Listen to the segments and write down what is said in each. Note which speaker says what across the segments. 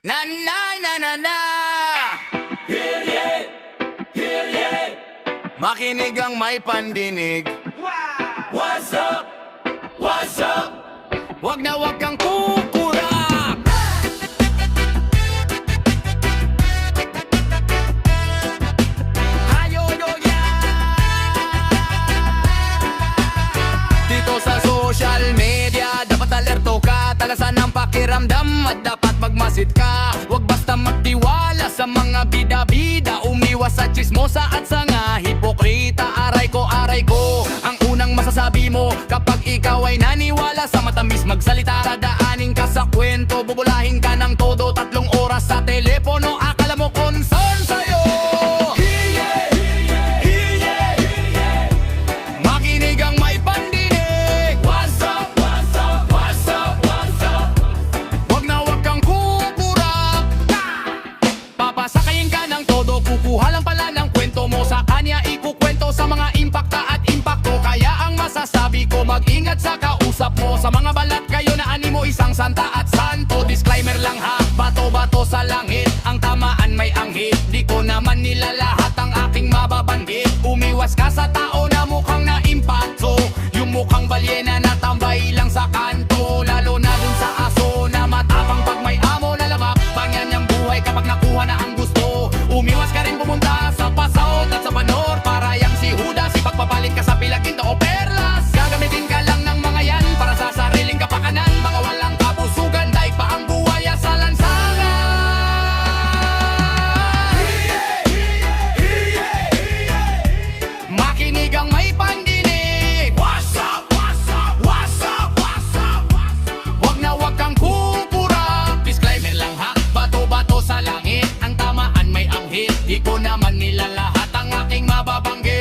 Speaker 1: Na na na na na.
Speaker 2: Hear ye, hear ye.
Speaker 1: Makinig ang may pandinig.
Speaker 2: What's up? What's up?
Speaker 1: Wag na wag kang kukurap. Ayo yo ya. Dito sa social media dapat alerto ka. Talasan ang pakiramdam at dapat magmasid ka. Wag basta magtiwala sa mga bida-bida. Umiwas sa chismosa at sa nga hipokrita. Aray ko ang unang masasabi mo kapag ikaw ay naniwala sa matamis magsalita. Dadaanin ka sa kwento, bubulahin ka ng todo. 3 oras sa telepono, akala mo concern sa'yo. Makinig ang may pandinig.
Speaker 2: What's up? What's up? What's up? What's up?
Speaker 1: Wag na wag kang kukurap. Papasakayin ka ng todo, kukuha lang pala ng kwento mo. Sa kanya ikukwento sa mga impakta at impakto. Kaya ang masasabi ko, mag-ingat sa kausap mo. Sa mga balat kayo na animo, isang santa at santo. Disclaimer lang ha, bato-bato sa langit. Ang tamaan may anghit. Di ko naman nila lahat ang aking mababanggit. Umiwas ka sa tao na mukhang naimpatso. Yung mukhang balyena na tambay lang sa kanto. Lalo na dun sa aso na matapang pag may amo na labak. Pangyan niyang buhay kapag nakuha na ang gusto. Umiwas ka rin pumunta sa pasaot at sa panor. Para yang si Judas, ipagpapalit ka sa pilagin o perlas. Gagamitin ka lang ng mga yan para sa sariling kapakanan. Mga walang kabusugan, daig pa ang buhaya sa lansangan. Makinig ang may pandinig.
Speaker 2: What's up? What's up? What's up? What's up?
Speaker 1: Wag na wag kang kukurap. Disclaimer lang ha, bato-bato sa langit. Ang tamaan may anghit. Di ko naman nila lahat ang aking mababanggit.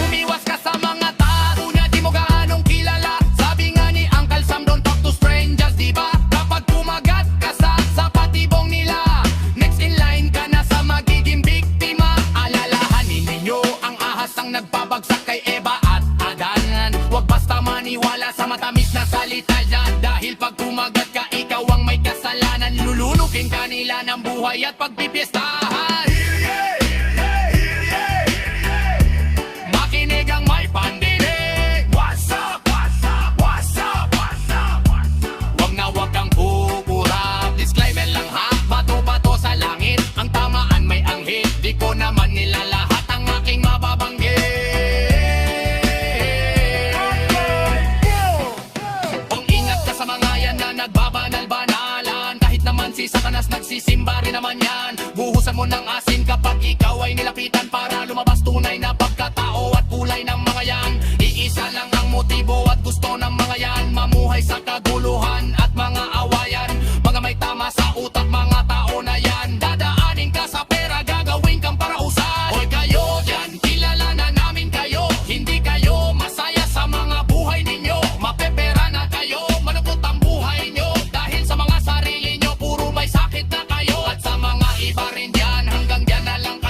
Speaker 1: Umiwas ka sa mga tao na di mo gaanong kilala. Sabi nga ni Uncle Sam, don't talk to strangers, diba? Kapag kumagat ka sa patibong nila, next in line ka na sa magiging biktima. Alalahanin ninyo ang ahas ang nagbabagsak kay Eva at Adan. Huwag basta maniwala sa matamis na salita dyan. Dahil pag kumagat ka, ikaw ang may kasalanan. Lulunukin ka nila ng buhay at pagpipiestahan. Makinig ang may pandinig.
Speaker 2: What's up? What's up? What's up? What's up? What's up?
Speaker 1: Wag na wag kang kukurap. Disclaimer lang ha, bato-bato sa langit. Ang tamaan may anghit. Di ko naman nila lahat ang aking mababanggit. Kung ingat ka sa mga yan na nagbabanal-banalan. Kahit naman si Satanas nagsisimba rin naman yan. Buhusan mo ng asin kapag ikaw ay nilapitan. Para lumabas tunay na pagkatao at kulay ng mga yan. Iisa lang ang motibo at gusto ng mga yan. Mamuhay sa kaguluhan at mga awayan. Mga may tama sa utak, mga tao na yan. Dadaanin ka sa pera, gagawin kang parausan. Hoy kayo dyan, kilala na namin kayo. Hindi kayo masaya sa mga buhay ninyo. Mapepera na kayo, malungkot ang buhay nyo. Dahil sa mga sarili nyo, puro may sakit na kayo. At sa mga iba rin dyan, hanggang dyan na lang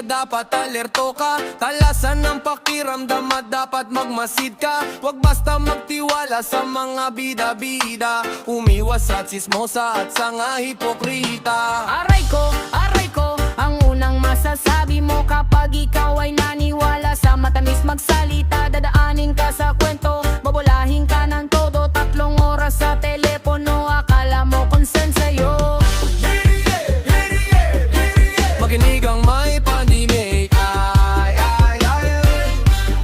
Speaker 3: dapat alerto ka. Talasan ng pakiramdam at dapat magmasid ka. Huwag basta magtiwala sa mga bida-bida. Umiwas sa tsismosa at sa nga hipokrita.
Speaker 4: Aray ko, ang unang masasabi mo kapag ikaw ay naniwala sa matamis magsalita. Dadaanin ka sa kwento, babulahin ka ng todo. 3 oras sa telepono, akala mo concern sa'yo.
Speaker 3: Makinig ang may pandinig. Ay, ay, ay.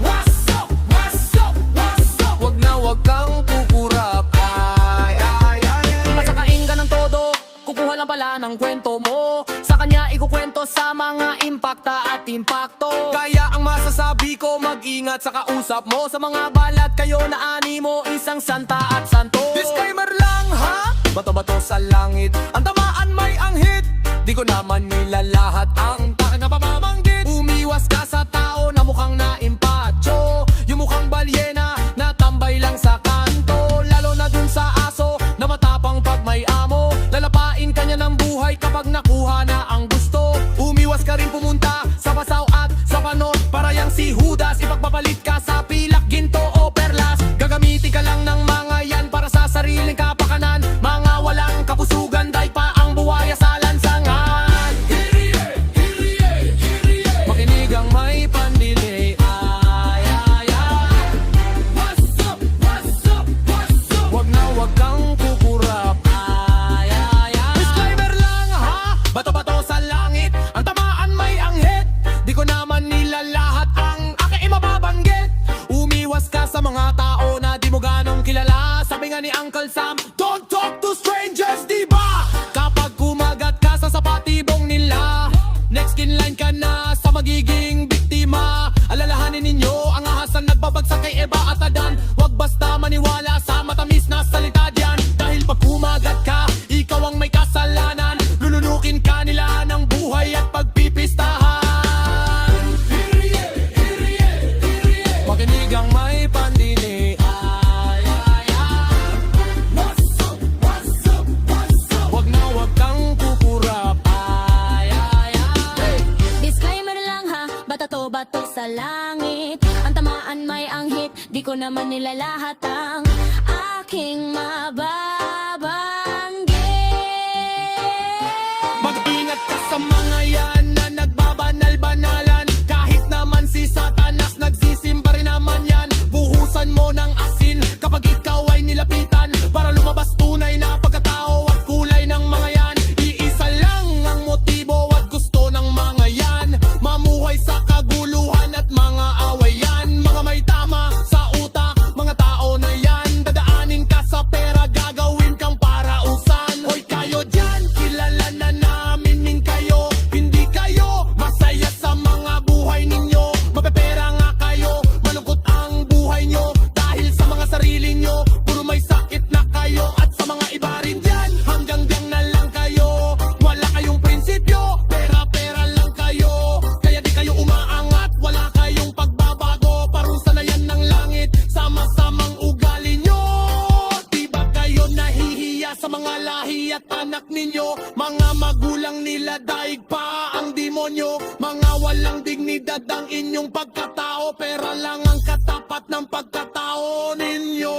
Speaker 2: What's up? What's up? What's up?
Speaker 3: Wag kang kukurap. Ay, ay, ay.
Speaker 4: Pasakain ka ng todo, kukuha lang pala ng kwento mo. Sa kanya ikukwento sa mga impakta at impacto.
Speaker 3: Kaya ang masasabi ko, mag-ingat sa kausap mo. Sa mga balat kayo na animo, isang santa at santo. Disclaimer lang ha, bato-bato sa langit. Ang tamaan may anghit, di ko naman nilalahat ang takin na pamamanggit. Umiwas ka sa tao na mukhang naimpacho, yung mukhang balyena na tambay lang sa kanto. Lalo na dun sa aso na matapang pag may amo. Lalapain kanya ng buhay kapag nakuha na ang gusto. Umiwas ka rin pumunta sa pasaw at sa panot. Para yang si Judas, ipagpapalit ka sa pilak, ginto o perlas. Gagamitin ka lang ng mga yan para sa sariling kapakanan. Mga walang kapusugan, day pa ang buwaya sa lansangan. Makinig ang may pandili. Ay, ay, ay.
Speaker 2: What's up? What's up? What's up?
Speaker 3: Wag kang kukurap. Ay, ay, ay. Disclaimer lang ha, bato-bato sa langit. Ang tamaan may anghit, di ko naman nilalahat ang aking imababanggit. Umiwas ka sa mga tao na di mo ganong kilala. Sabi nga ni Uncle Sam, don't talk to strangers, di ba? Kapag kumagat ka sa sapatibong nila, next in line ka na sa magiging biktima. Alalahanin ninyo ang ahas ang nagbabagsak kay Eva at Adan. Huwag basta maniwala sa matamis na salita diyan. Dahil pag kumagat ka, ikaw ang may kasalanan. Lulunukin ka nila ng buhay at pagpipistahan. Makinig ang may pandini. Ay, ay, ay.
Speaker 2: What's up? What's up? What's up?
Speaker 3: Wag kang kukurap. Ay, ay, ay.
Speaker 4: Disclaimer lang ha, bato sa langit. Ang tamaan may anghit, di ko naman nilalahat ang aking mababanggit.
Speaker 3: Mag-ingat ka sa mga yan na nagbabanal-banalan. Kahit naman si Satanas, nagsisimba rin naman yan. Buhusan mo ng asin kapag ikaw ay nilapitan, para lumabas tunay na pagkatao at kulay ng mga yan. Iisa lang ang motibo at gusto ng mga yan, mamuhay sa kaguluhan at mga awayan. Mga may tama sa utak, mga tao na yan. Dadaanin ka sa pera, gagawin kang parausan. Hoy kayo dyan, kilala na namin kayo. Hindi kayo masaya sa mga buhay ninyo. Mapepera nga kayo, malungkot ang buhay nyo. Dahil sa mga sarili nyo, puro may sakit na kayo. At sa mga iba rin dyan, hanggang dyan na lang kayo. Wala kayong prinsipyo, pera-pera lang kayo. Kaya di kayo umaangat, wala kayong pagbabago. Parusa na yan ng langit, sama-samang ugali nyo. Di ba kayo nahihiya sa mga lahi at anak ninyo? Mga magulang nila daig pa ang demonyo. Mga walang dignidad ang inyong pagkatao. Pera lang ang katapat ng pagkatao ninyo.